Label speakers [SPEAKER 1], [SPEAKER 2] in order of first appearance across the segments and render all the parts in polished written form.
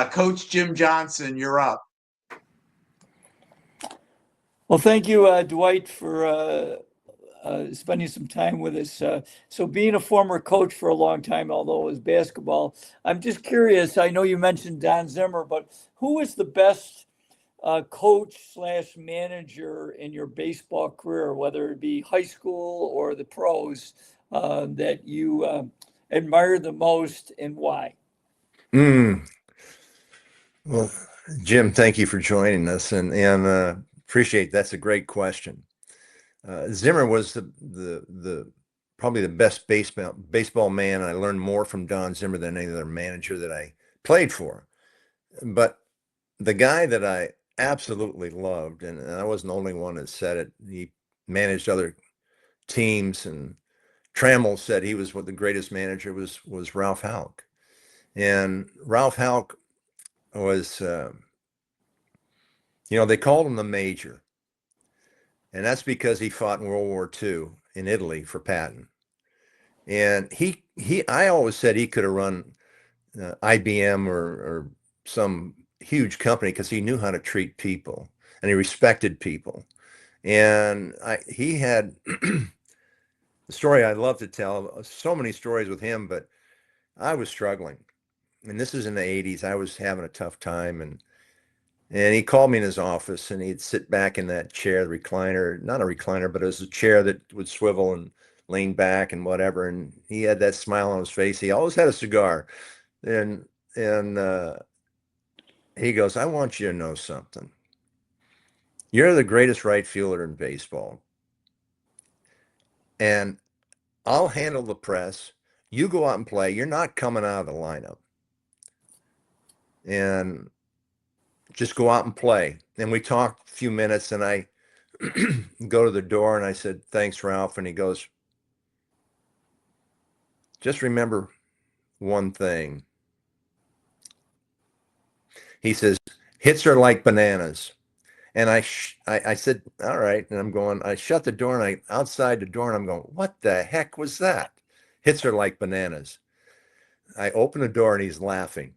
[SPEAKER 1] Coach Jim Johnson, you're up.
[SPEAKER 2] Well, thank you, Dwight, for spending some time with us. So, being a former coach for a long time, although it was basketball, I'm just curious. I know you mentioned Don Zimmer, but who was the best coach slash manager in your baseball career, whether it be high school or the pros, that you admire the most, and why?
[SPEAKER 3] Mm. Well, Jim, thank you for joining us, and appreciate that's a great question. Zimmer was the probably the best baseball man. I learned more from Don Zimmer than any other manager that I played for. But the guy that I absolutely loved, and I wasn't the only one that said it. He managed other teams, and Trammell said he was what the greatest manager was Ralph Houck. And Ralph Houck was, they called him the Major, and that's because he fought in World War II in Italy for Patton. And I always said he could have run IBM or some huge company because he knew how to treat people and he respected people. And he had the story I love to tell, so many stories with him, but I was struggling. And this is in the 80s. I was having a tough time, and he called me in his office, and he'd sit back in that chair, the recliner, not a recliner, but it was a chair that would swivel and lean back and whatever. And he had that smile on his face. He always had a cigar. And he goes, I want you to know something. You're the greatest right fielder in baseball. And I'll handle the press. You go out and play. You're not coming out of the lineup. And just go out and play. And we talked a few minutes, and I go to the door and I said, thanks, Ralph. And he goes, just remember one thing. He says, hits are like bananas. And I said, all right. And I'm going, I shut the door, and outside the door, and I'm going, what the heck was that? Hits are like bananas. I open the door, and he's laughing.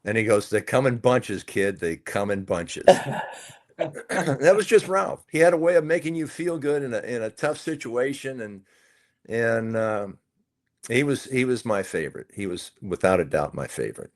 [SPEAKER 3] And he goes, they come in bunches, kid. They come in bunches. That was just Ralph. He had a way of making you feel good in a tough situation, and he was my favorite. He was without a doubt my favorite.